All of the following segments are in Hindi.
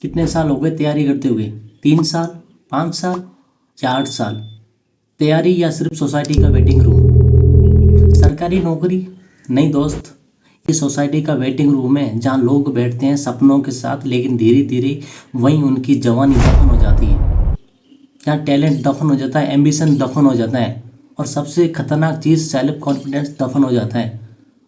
कितने साल हो गए तैयारी करते हुए? 3 साल, 5 साल या 8 साल? तैयारी या सिर्फ सोसाइटी का वेटिंग रूम? सरकारी नौकरी नहीं दोस्त, ये सोसाइटी का वेटिंग रूम है जहाँ लोग बैठते हैं सपनों के साथ, लेकिन धीरे धीरे वहीं उनकी जवानी दफन हो जाती है। जहाँ टैलेंट दफन हो जाता है, एम्बिशन दफन हो जाता है, और सबसे खतरनाक चीज़ सेल्फ कॉन्फिडेंस दफन हो जाता है।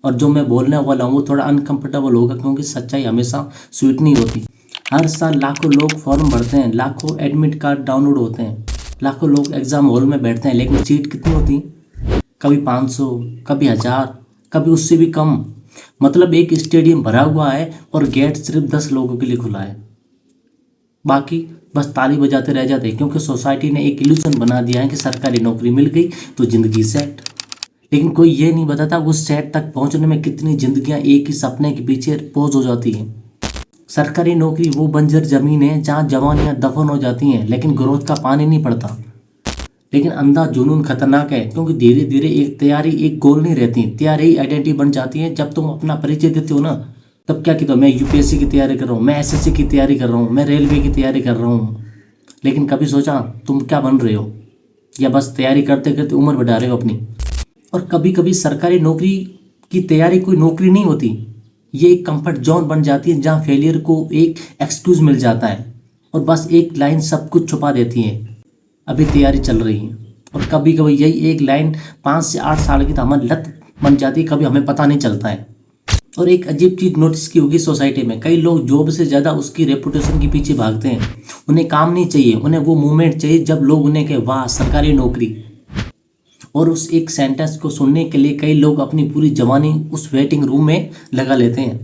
और जो मैं बोलने वाला हूँ वो थोड़ा अनकंफर्टेबल होगा, क्योंकि सच्चाई हमेशा स्वीट नहीं होती। हर साल लाखों लोग फॉर्म भरते हैं, लाखों एडमिट कार्ड डाउनलोड होते हैं, लाखों लोग एग्ज़ाम हॉल में बैठते हैं, लेकिन सीट कितनी होती? कभी 500, कभी 1000, कभी उससे भी कम। मतलब एक स्टेडियम भरा हुआ है और गेट सिर्फ 10 लोगों के लिए खुला है, बाकी बस ताली बजाते रह जाते हैं, क्योंकि सोसाइटी ने एक इल्यूजन बना दिया है कि सरकारी नौकरी मिल गई तो ज़िंदगी सेट। लेकिन कोई ये नहीं बताता उस सेट तक पहुंचने में कितनी जिंदगियां एक ही सपने के पीछे पोज हो जाती हैं। सरकारी नौकरी वो बंजर जमीन है जहां जवानियां दफन हो जाती हैं, लेकिन ग्रोथ का पानी नहीं पड़ता। लेकिन अंधा जुनून खतरनाक है, क्योंकि धीरे धीरे एक तैयारी एक गोल नहीं रहती, तैयारी आइडेंटिटी बन जाती है। जब तुम अपना परिचय देते हो ना, तब क्या कहते हो? मैं यूपीएससी की तैयारी कर रहा हूँ, मैं एसएससी की तैयारी कर रहा हूँ, मैं रेलवे की तैयारी कर रहा हूँ। लेकिन कभी सोचा तुम क्या बन रहे हो, या बस तैयारी करते करते उम्र बढ़ा रहे हो अपनी? और कभी कभी सरकारी नौकरी की तैयारी कोई नौकरी नहीं होती, ये एक कंफर्ट जोन बन जाती है जहाँ फेलियर को एक एक्सक्यूज मिल जाता है, और बस एक लाइन सब कुछ छुपा देती है, अभी तैयारी चल रही है। और कभी कभी यही एक लाइन 5 से 8 साल की तो हमारी लत बन जाती है, कभी हमें पता नहीं चलता है। और एक अजीब चीज़ नोटिस की होगी सोसाइटी में, कई लोग जॉब से ज़्यादा उसकी रेपुटेशन के पीछे भागते हैं। उन्हें काम नहीं चाहिए, उन्हें वो मूवमेंट चाहिए जब लोग उन्हें कहे वाह सरकारी नौकरी। और उस एक सेंटेंस को सुनने के लिए कई लोग अपनी पूरी जवानी उस वेटिंग रूम में लगा लेते हैं,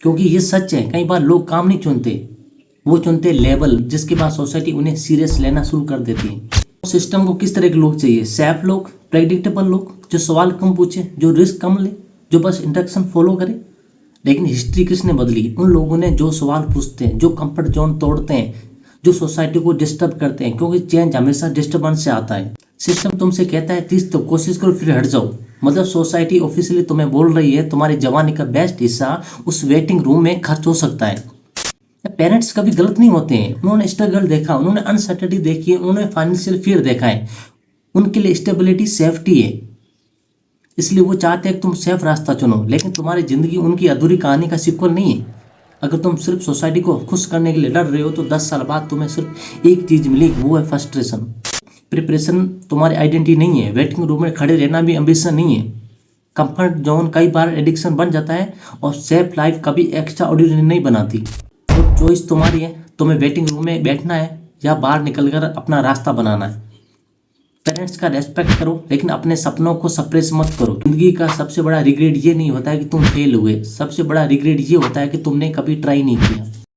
क्योंकि ये सच है। कई बार लोग काम नहीं चुनते, वो चुनते लेवल, जिसके बाद सोसाइटी उन्हें सीरियस लेना शुरू कर देती है। सिस्टम को किस तरह के लोग चाहिए? सेफ लोग, प्रेडिक्टेबल लोग, जो सवाल कम पूछे, जो रिस्क कम ले, जो बस इंस्ट्रक्शन फॉलो करे। लेकिन हिस्ट्री किसने बदली? उन लोगों ने जो सवाल पूछते हैं, जो कंफर्ट जोन तोड़ते हैं, जो सोसाइटी को डिस्टर्ब करते हैं, क्योंकि चेंज हमेशा डिस्टर्बेंस से आता है। सिस्टम तुमसे कहता है 30 तो कोशिश करो फिर हट जाओ, मतलब सोसाइटी ऑफिशियली तुम्हें बोल रही है तुम्हारी जवानी का बेस्ट हिस्सा उस वेटिंग रूम में खर्च हो सकता है। पेरेंट्स कभी गलत नहीं होते हैं, उन्होंने स्ट्रगल देखा, उन्होंने अनसर्टेनिटी देखी है, उन्होंने फाइनेंशियल फियर देखा है। उनके लिए स्टेबिलिटी सेफ्टी है, इसलिए वो चाहते हैं कि तुम सेफ रास्ता चुनो। लेकिन तुम्हारी ज़िंदगी उनकी अधूरी कहानी का सीक्वल नहीं है। अगर तुम सिर्फ सोसाइटी को खुश करने के लिए लड़ रहे हो तो 10 साल बाद तुम्हें सिर्फ एक चीज़ मिली, वो है फ्रस्ट्रेशन। प्रिपरेशन तुम्हारी आइडेंटिटी नहीं है, वेटिंग रूम में खड़े रहना भी एम्बिशन नहीं है। कंफर्ट जोन कई बार एडिक्शन बन जाता है, और सेफ लाइफ कभी एक्स्ट्रा ऑर्डिनरी नहीं बनाती। तो चॉइस तुम्हारी है, तुम्हें वेटिंग रूम में बैठना है या बाहर निकलकर अपना रास्ता बनाना है। पेरेंट्स का रेस्पेक्ट करो, लेकिन अपने सपनों को सप्रेस मत करो। जिंदगी का सबसे बड़ा रिग्रेट ये नहीं होता है कि तुम फेल हुए, सबसे बड़ा रिग्रेट ये होता है कि तुमने कभी ट्राई नहीं किया।